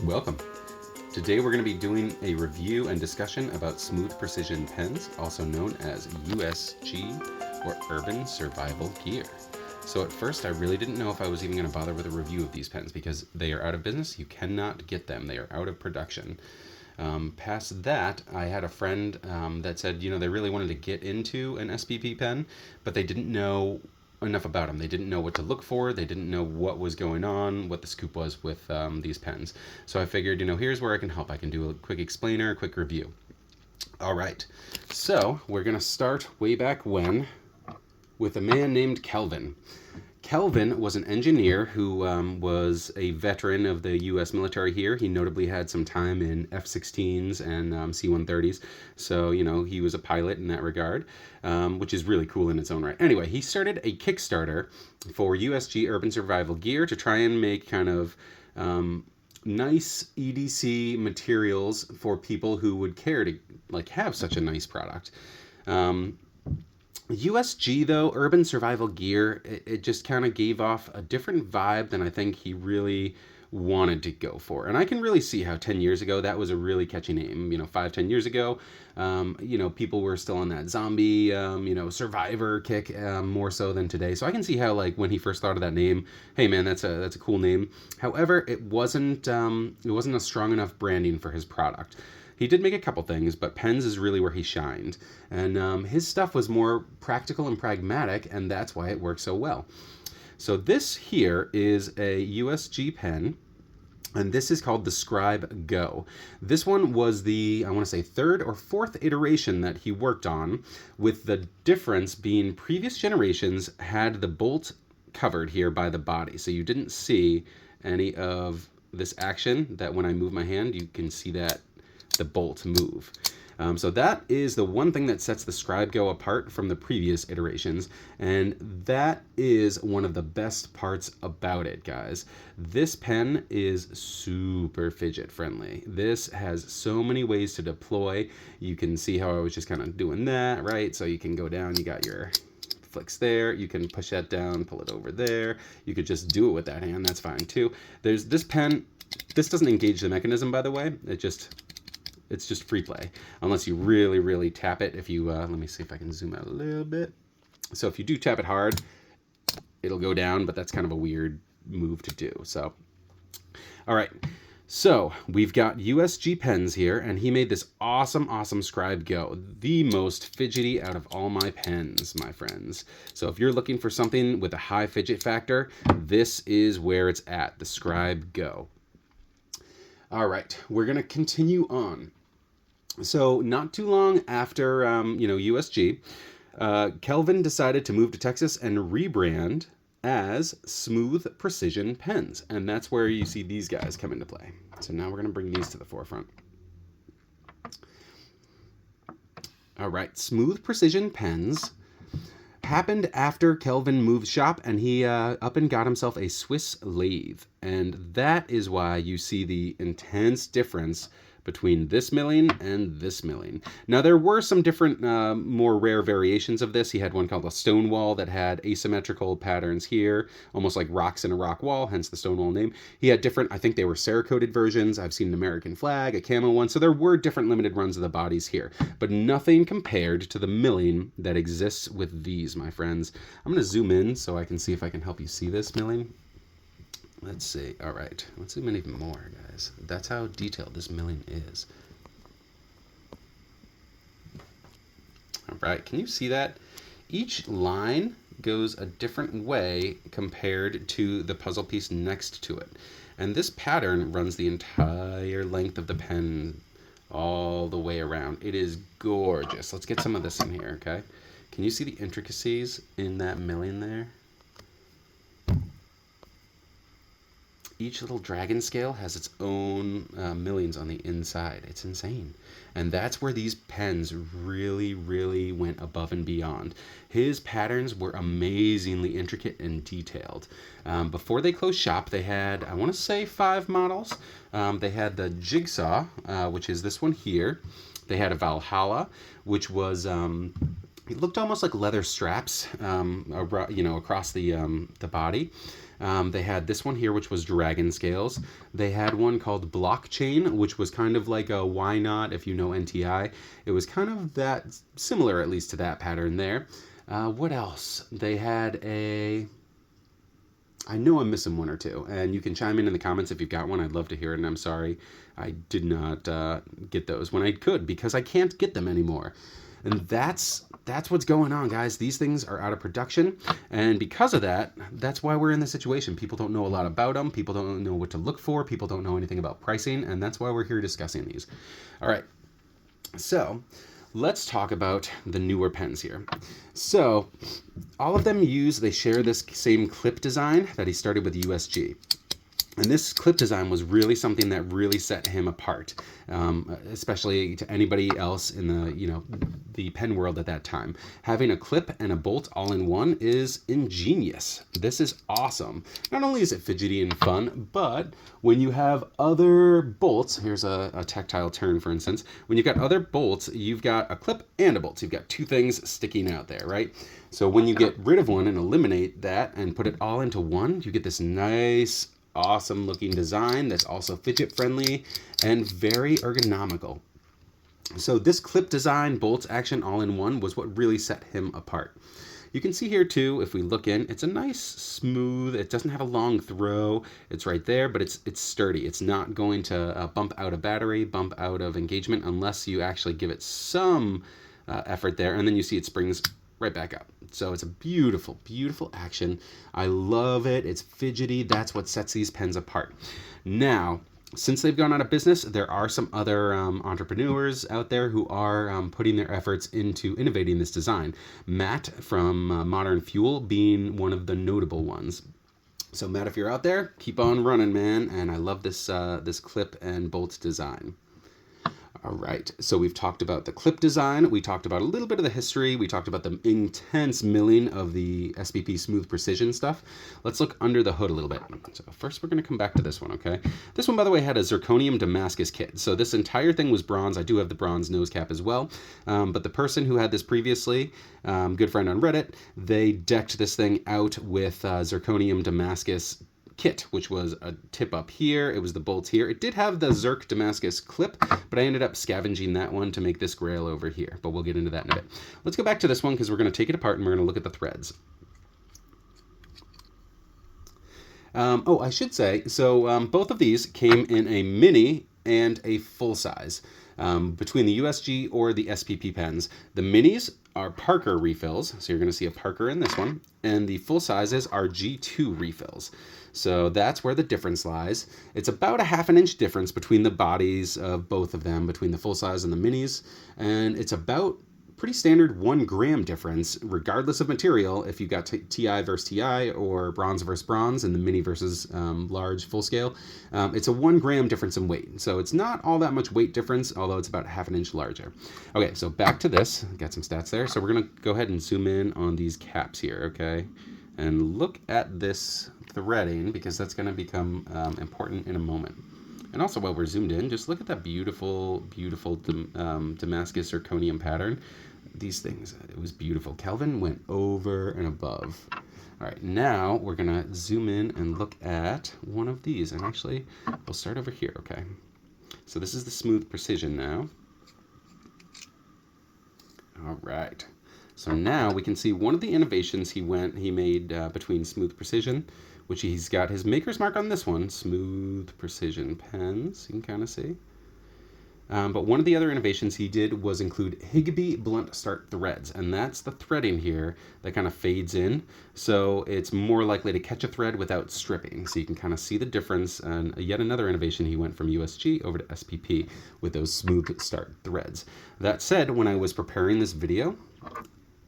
Welcome. Today we're going to be doing a review and discussion about smooth precision pens, also known as USG or Urban Survival Gear. So at first I really didn't know if I was even going to bother with a review of these pens because they are out of business. You cannot get them. They are out of production. Past that, I had a friend that said, they really wanted to get into an SPP pen, but they didn't know enough about them. They didn't know what to look for. They didn't know what was going on, what the scoop was with these pens. So I figured, here's where I can help. I can do a quick explainer, a quick review. All right. So we're going to start way back when with a man named Kelvin. Kelvin was an engineer who was a veteran of the U.S. military here. He notably had some time in F-16s and C-130s. So, he was a pilot in that regard, which is really cool in its own right. Anyway, he started a Kickstarter for USG Urban Survival Gear to try and make kind of nice EDC materials for people who would care to have such a nice product. USG, though, Urban Survival Gear, it just kind of gave off a different vibe than I think he really wanted to go for. And I can really see how 10 years ago that was a really catchy name. 5-10 years ago, people were still on that zombie, survivor kick more so than today. So I can see how, when he first thought of that name, hey man, that's a cool name. However, it wasn't a strong enough branding for his product. He did make a couple things, but pens is really where he shined. And his stuff was more practical and pragmatic, and that's why it worked so well. So this here is a USG pen, and this is called the ScribeGo. This one was the, I want to say, third or fourth iteration that he worked on, with the difference being previous generations had the bolt covered here by the body. So you didn't see any of this action that when I move my hand, you can see that the bolt move. So that is the one thing that sets the ScribeGo apart from the previous iterations, and that is one of the best parts about it, guys. This pen is super fidget friendly. This has so many ways to deploy. You can see how I was just kind of doing that, right? So you can go down, you got your flicks there, you can push that down, pull it over there. You could just do it with that hand, that's fine too. There's this pen, this doesn't engage the mechanism, by the way. It's just free play, unless you really, really tap it. If you, let me see if I can zoom out a little bit. So if you do tap it hard, it'll go down, but that's kind of a weird move to do. So, all right. So we've got USG Pens here, and he made this awesome ScribeGo, the most fidgety out of all my pens, my friends. So if you're looking for something with a high fidget factor, this is where it's at, the ScribeGo. All right, we're going to continue on. So not too long after, USG, Kelvin decided to move to Texas and rebrand as Smooth Precision Pens. And that's where you see these guys come into play. So now we're going to bring these to the forefront. All right, Smooth Precision Pens happened after Kelvin moved shop, and he up and got himself a Swiss lathe. And that is why you see the intense difference between this milling and this milling. Now, there were some different, more rare variations of this. He had one called a Stonewall that had asymmetrical patterns here, almost like rocks in a rock wall, hence the Stonewall name. He had different, I think they were Cerakoted versions. I've seen an American flag, a camo one. So there were different limited runs of the bodies here, but nothing compared to the milling that exists with these, my friends. I'm going to zoom in so I can see if I can help you see this milling. Let's see. All right. Let's zoom in even more, guys. That's how detailed this milling is. All right. Can you see that? Each line goes a different way compared to the puzzle piece next to it. And this pattern runs the entire length of the pen all the way around. It is gorgeous. Let's get some of this in here, okay? Can you see the intricacies in that milling there? Each little dragon scale has its own millings on the inside. It's insane. And that's where these pens really, really went above and beyond. His patterns were amazingly intricate and detailed. Before they closed shop, they had, I want to say, 5 models. They had the Jigsaw, which is this one here. They had a Valhalla, which was It looked almost like leather straps, across the body. They had this one here, which was dragon scales. They had one called blockchain, which was kind of like a why not, if you know NTI. It was kind of that similar, at least to that pattern there. What else? They had a... I know I'm missing one or two, and you can chime in the comments if you've got one. I'd love to hear it, and I'm sorry I did not get those when I could, because I can't get them anymore. And that's what's going on, guys. These things are out of production, and because of that, that's why we're in this situation. People don't know a lot about them. People don't know what to look for. People don't know anything about pricing, and that's why we're here discussing these. All right, so let's talk about the newer pens here. So all of them they share this same clip design that he started with USG. And this clip design was really something that really set him apart, especially to anybody else in the pen world at that time. Having a clip and a bolt all in one is ingenious. This is awesome. Not only is it fidgety and fun, but when you have other bolts, here's a tactile turn, for instance. When you've got other bolts, you've got a clip and a bolt. So you've got two things sticking out there, right? So when you get rid of one and eliminate that and put it all into one, you get this nice, awesome looking design that's also fidget friendly and very ergonomical. So this clip design, bolts action all in one, was what really set him apart. You can see here too, if we look in, it's a nice smooth, it doesn't have a long throw, it's right there, but it's sturdy. It's not going to bump out of battery, bump out of engagement, unless you actually give it some effort there, and then you see it springs right back up. So it's a beautiful, beautiful action. I love it. It's fidgety. That's what sets these pens apart. Now, since they've gone out of business, there are some other entrepreneurs out there who are putting their efforts into innovating this design. Matt from Modern Fuel being one of the notable ones. So Matt, if you're out there, keep on running, man. And I love this this clip and bolt design. All right, so we've talked about the clip design, we talked about a little bit of the history, we talked about the intense milling of the SPP Smooth Precision stuff. Let's look under the hood a little bit. So first we're going to come back to this one, okay? This one, by the way, had a Zirconium Damascus kit. So this entire thing was bronze. I do have the bronze nose cap as well. But the person who had this previously, good friend on Reddit, they decked this thing out with Zirconium Damascus kit, which was a tip up here. It was the bolts here. It did have the Zirc Damascus clip, but I ended up scavenging that one to make this grail over here, but we'll get into that in a bit. Let's go back to this one because we're going to take it apart and we're going to look at the threads. I should say, so both of these came in a mini and a full size. Between the USG or the SPP pens. The minis are Parker refills, so you're going to see a Parker in this one, and the full sizes are G2 refills. So that's where the difference lies. It's about a ½ inch difference between the bodies of both of them, between the full size and the minis, and it's about pretty standard 1 gram difference, regardless of material, if you got TI versus TI or bronze versus bronze and the mini versus large full scale. It's a 1 gram difference in weight. So it's not all that much weight difference, although it's about ½ inch larger. Okay, so back to this. Got some stats there. So we're going to go ahead and zoom in on these caps here, okay? And look at this threading, because that's going to become important in a moment. And also while we're zoomed in, just look at that beautiful, beautiful Damascus Zirconium pattern. These things, it was beautiful. Kelvin went over and above. All right, now we're going to zoom in and look at one of these. And actually, we'll start over here, okay? So this is the Smooth Precision now. All right. So now we can see one of the innovations he made between Smooth Precision, which he's got his maker's mark on this one, Smooth Precision Pens, you can kind of see. But one of the other innovations he did was include Higbee blunt start threads, and that's the threading here that kind of fades in, so it's more likely to catch a thread without stripping, so you can kind of see the difference. And yet another innovation, he went from USG over to SPP with those smooth start threads. That said, when I was preparing this video,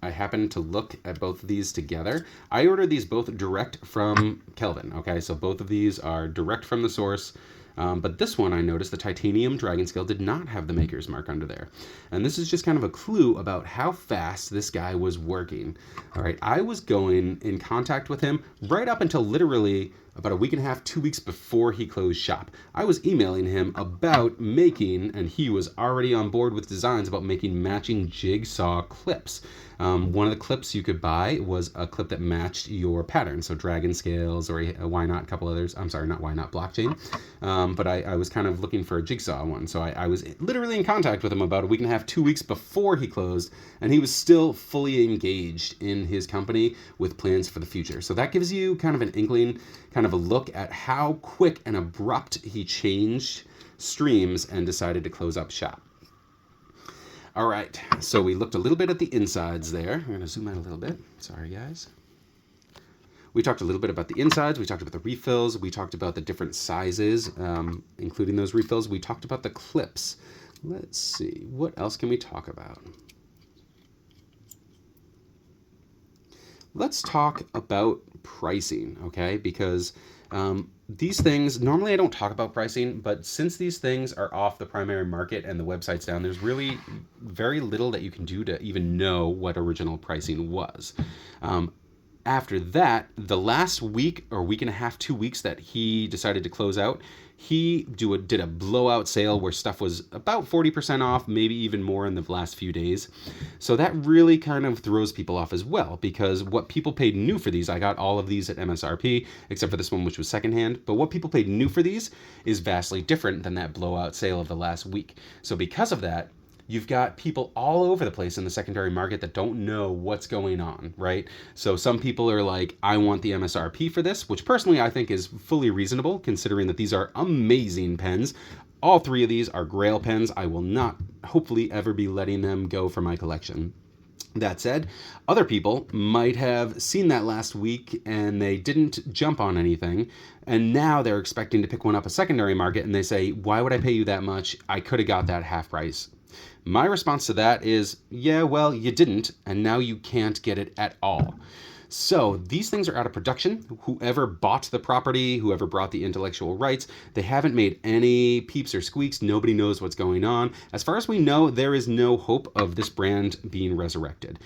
I happened to look at both of these together. I ordered these both direct from Kelvin, okay? So both of these are direct from the source. But this one, I noticed the titanium dragon scale did not have the maker's mark under there. And this is just kind of a clue about how fast this guy was working. All right, I was going in contact with him right up until literally about a week and a half, 2 weeks before he closed shop. I was emailing him about making, and he was already on board with designs about making matching jigsaw clips. One of the clips you could buy was a clip that matched your pattern, so dragon scales or a why not, a couple others. I'm sorry, not why not blockchain, but I was kind of looking for a jigsaw one, so I was literally in contact with him about a week and a half, 2 weeks before he closed, and he was still fully engaged in his company with plans for the future. So that gives you kind of an inkling, kind of a look at how quick and abrupt he changed streams and decided to close up shop. All right, so we looked a little bit at the insides there. I'm gonna zoom out a little bit. Sorry, guys. We talked a little bit about the insides. We talked about the refills. We talked about the different sizes, including those refills. We talked about the clips. Let's see, what else can we talk about? Let's talk about pricing, okay? Because these things, normally I don't talk about pricing, but since these things are off the primary market and the website's down, there's really very little that you can do to even know what original pricing was. After that, the last week or week and a half, 2 weeks that he decided to close out, he did a blowout sale where stuff was about 40% off, maybe even more in the last few days. So that really kind of throws people off as well, because what people paid new for these, I got all of these at MSRP, except for this one, which was secondhand, but what people paid new for these is vastly different than that blowout sale of the last week. So because of that, you've got people all over the place in the secondary market that don't know what's going on, right? So some people are like, I want the MSRP for this, which personally I think is fully reasonable, considering that these are amazing pens. All three of these are Grail pens. I will not hopefully ever be letting them go for my collection. That said, other people might have seen that last week and they didn't jump on anything, and now they're expecting to pick one up a secondary market, and they say, why would I pay you that much? I could have got that half price. My response to that is, yeah, well, you didn't, and now you can't get it at all. So these things are out of production. Whoever bought the property, whoever brought the intellectual rights, they haven't made any peeps or squeaks. Nobody knows what's going on. As far as we know, there is no hope of this brand being resurrected.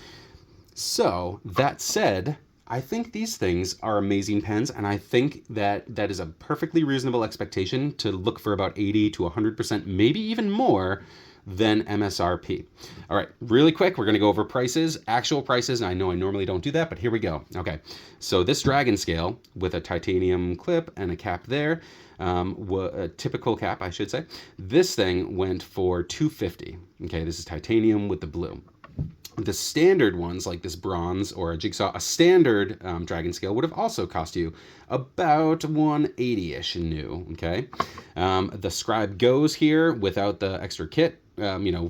So that said, I think these things are amazing pens, and I think that that is a perfectly reasonable expectation to look for about 80 to 100%, maybe even more than MSRP. All right, really quick, we're going to go over prices, actual prices. I know I normally don't do that, but here we go. Okay, so this dragon scale with a titanium clip and a cap there, a typical cap, I should say. This thing went for $250. Okay, this is titanium with the blue. The standard ones, like this bronze or a jigsaw, a standard dragon scale would have also cost you about $180-ish new, okay? The ScribeGos here, without the extra kit,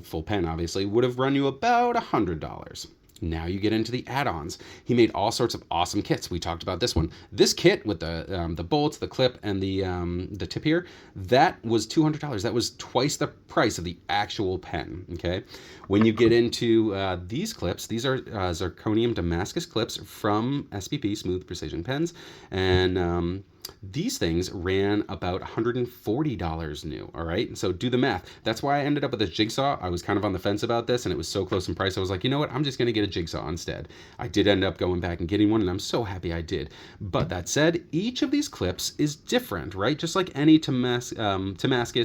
full pen obviously, would have run you about $100. Now you get into the add-ons. He made all sorts of awesome kits. We talked about this one. This kit with the bolts, the clip, and the tip here, that was $200. That was twice the price of the actual pen, okay? When you get into these clips, these are Zirconium Damascus clips from SPP, Smooth Precision Pens, and these things ran about $140 new, all right? So do the math. That's why I ended up with this jigsaw. I was kind of on the fence about this, and it was so close in price. I was like, you know what? I'm just going to get a jigsaw instead. I did end up going back and getting one, and I'm so happy I did. But that said, each of these clips is different, right? Just like any Damascus,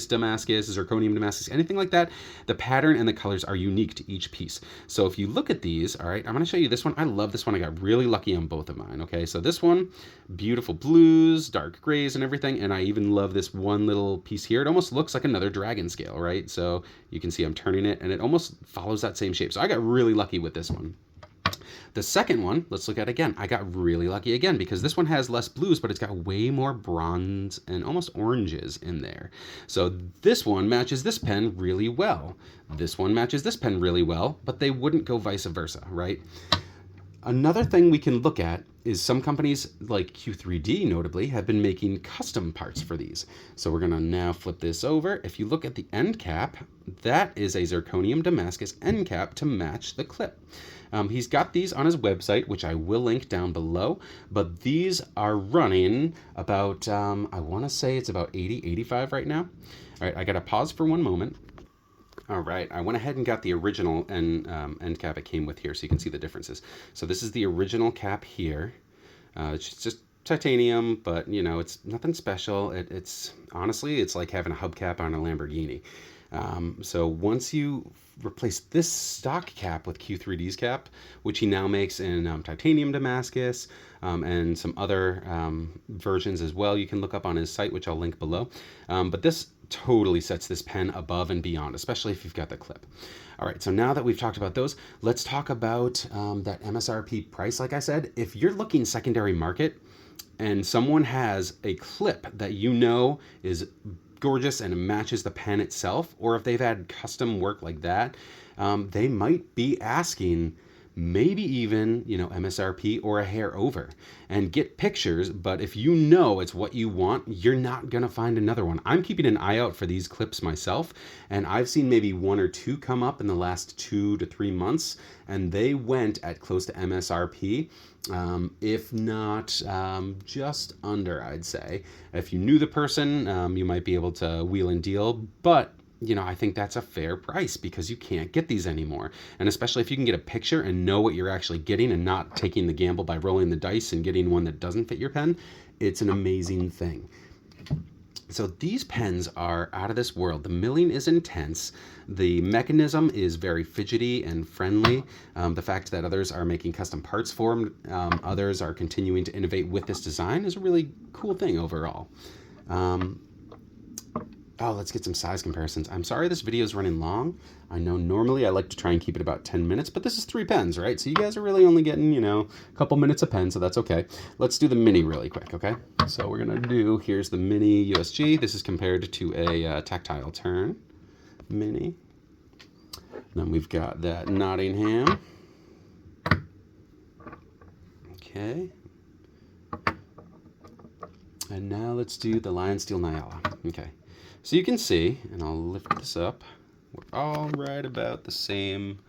Zirconium Damascus, anything like that, the pattern and the colors are unique to each piece. So if you look at these, all right, I'm going to show you this one. I love this one. I got really lucky on both of mine, okay? So this one, beautiful blues, dark grays and everything, and I even love this one little piece here. It almost looks like another dragon scale, right? So you can see I'm turning it and it almost follows that same shape. So I got really lucky with this one. The second one, let's look at again. I got really lucky again because this one has less blues, but it's got way more bronze and almost oranges in there. So this one matches this pen really well. This one matches this pen really well, but they wouldn't go vice versa, right? Another thing we can look at is some companies like Q3D notably have been making custom parts for these. So we're gonna now flip this over. If you look at the end cap, that is a Zirconium Damascus end cap to match the clip. He's got these on his website, which I will link down below, but these are running about, I wanna say it's about 80, 85 right now. All right, I gotta pause for one moment. All right, I went ahead and got the original end cap it came with here so you can see the differences. So this is the original cap here. It's just titanium, but you know, it's nothing special. It's honestly, it's like having a hubcap on a Lamborghini. So once you replace this stock cap with Q3D's cap, which he now makes in titanium Damascus and some other versions as well, you can look up on his site, which I'll link below. But this totally sets this pen above and beyond, especially if you've got the clip. All right, so now that we've talked about those, let's talk about that MSRP price. Like I said, if you're looking secondary market and someone has a clip that you know is gorgeous and matches the pen itself, or if they've had custom work like that, they might be asking maybe even, you know, MSRP or a hair over, and get pictures. But if you know it's what you want, you're not gonna find another one. I'm keeping an eye out for these clips myself, and I've seen maybe 1 or 2 come up in the last 2 to 3 months, and they went at close to MSRP, if not just under, I'd say. If you knew the person, you might be able to wheel and deal, but you know, I think that's a fair price because you can't get these anymore. And especially if you can get a picture and know what you're actually getting and not taking the gamble by rolling the dice and getting one that doesn't fit your pen, it's an amazing thing. So these pens are out of this world. The milling is intense. The mechanism is very fidgety and friendly. The fact that others are making custom parts for them, others are continuing to innovate with this design, is a really cool thing overall. Oh, let's get some size comparisons. I'm sorry this video is running long. I know normally I like to try and keep it about 10 minutes, but this is 3 pens, right? So you guys are really only getting, you know, a couple minutes a pen, so that's okay. Let's do the mini really quick, okay? So we're gonna do, here's the mini USG. This is compared to a tactile turn mini. Then we've got that Nottingham. Okay. And now let's do the Lion Steel Nyala. Okay. So you can see, and I'll lift this up, we're all right about the same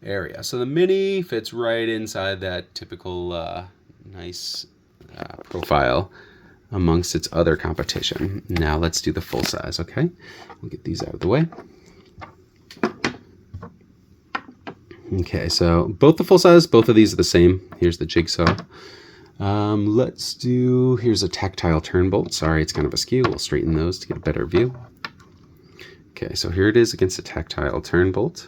area. So the mini fits right inside that typical nice profile amongst its other competition. Now let's do the full size, okay? We'll get these out of the way. Okay, so both the full size, both of these are the same. Here's the jigsaw. Let's do, here's a tactile turn bolt. Sorry, it's kind of askew. We'll straighten those to get a better view. Okay, so here it is against a tactile turn bolt.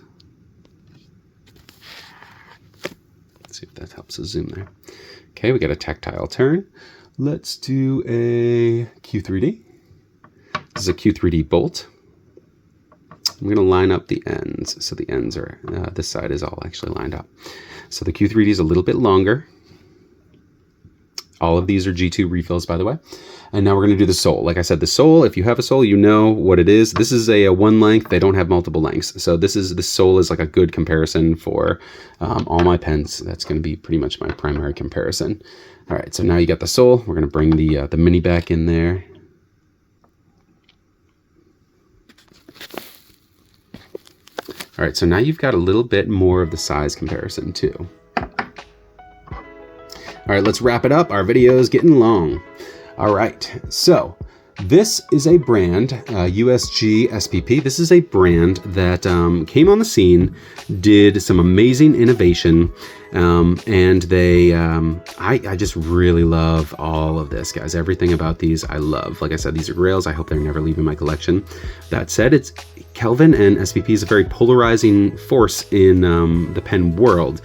Let's see if that helps us zoom there. Okay, we got a tactile turn. Let's do a Q3D. This is a Q3D bolt. I'm going to line up the ends. So the ends are, this side is all actually lined up. So the Q3D is a little bit longer. All of these are G2 refills, by the way. And now we're going to do the sole. Like I said, the sole, if you have a sole, you know what it is. This is a 1 length. They don't have multiple lengths. So this sole is like a good comparison for all my pens. That's going to be pretty much my primary comparison. All right, so now you got the sole. We're going to bring the mini back in there. All right, so now you've got a little bit more of the size comparison too. All right, let's wrap it up. Our video is getting long. All right, so this is a brand, USG SPP. This is a brand that came on the scene, did some amazing innovation, and they, I just really love all of this, guys. Everything about these I love. Like I said, these are grails. I hope they're never leaving my collection. That said, it's Kelvin and SPP is a very polarizing force in the pen world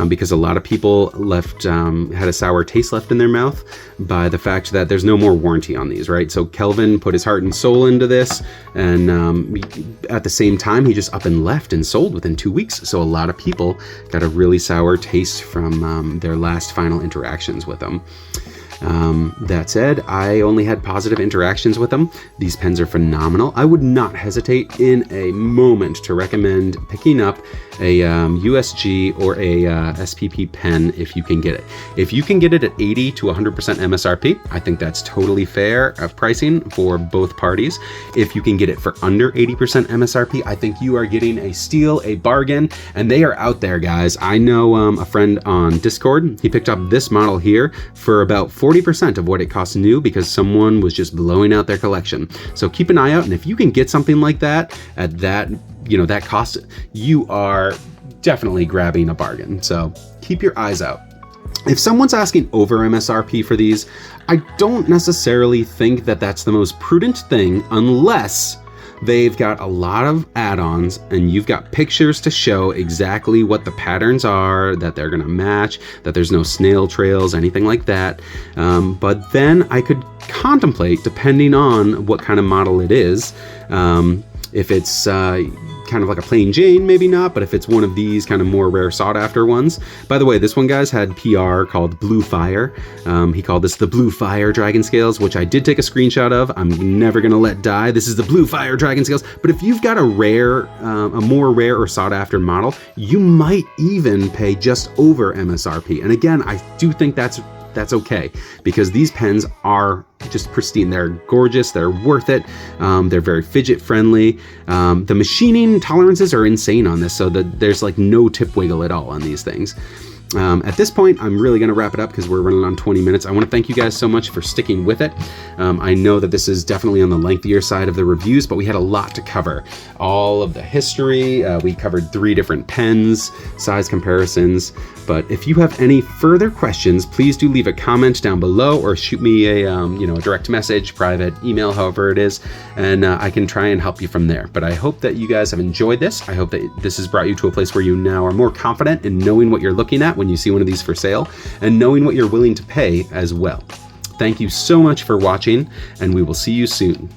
because a lot of people had a sour taste left in their mouth by the fact that there's no more warranty on these, right? So Kelvin put his heart and soul into this, and at the same time, he just up and left and sold within 2 weeks. So a lot of people got a really sour taste from their last final interactions with them. That said, I only had positive interactions with them. These pens are phenomenal. I would not hesitate in a moment to recommend picking up a USG or a SPP pen if you can get it. If you can get it at 80 to 100% MSRP, I think that's totally fair of pricing for both parties. If you can get it for under 80% MSRP, I think you are getting a steal, a bargain, and they are out there, guys. I know a friend on Discord, he picked up this model here for about 40% of what it costs new because someone was just blowing out their collection. So keep an eye out, and if you can get something like that at that, that cost, you are definitely grabbing a bargain. So keep your eyes out. If someone's asking over MSRP for these, I don't necessarily think that that's the most prudent thing unless they've got a lot of add-ons, and you've got pictures to show exactly what the patterns are, that they're gonna match, that there's no snail trails, anything like that. But then I could contemplate, depending on what kind of model it is, if it's kind of like a plain Jane, maybe not, but if it's one of these kind of more rare sought after ones. By the way, this one, guys, had PR called Blue Fire. He called this the Blue Fire Dragon Scales, which I did take a screenshot of. I'm never gonna let die. This is the Blue Fire Dragon Scales. But if you've got a rare, a more rare or sought after model, you might even pay just over MSRP. And again, I do think that's okay, because these pens are just pristine. They're gorgeous, they're worth it, they're very fidget friendly. The machining tolerances are insane on this, so that there's like no tip wiggle at all on these things. At this point, I'm really going to wrap it up because we're running on 20 minutes. I want to thank you guys so much for sticking with it. I know that this is definitely on the lengthier side of the reviews, but we had a lot to cover. All of the history, we covered 3 different pens, size comparisons. But if you have any further questions, please do leave a comment down below or shoot me a direct message, private email, however it is, and I can try and help you from there. But I hope that you guys have enjoyed this. I hope that this has brought you to a place where you now are more confident in knowing what you're looking at when you see one of these for sale, and knowing what you're willing to pay as well. Thank you so much for watching, and we will see you soon.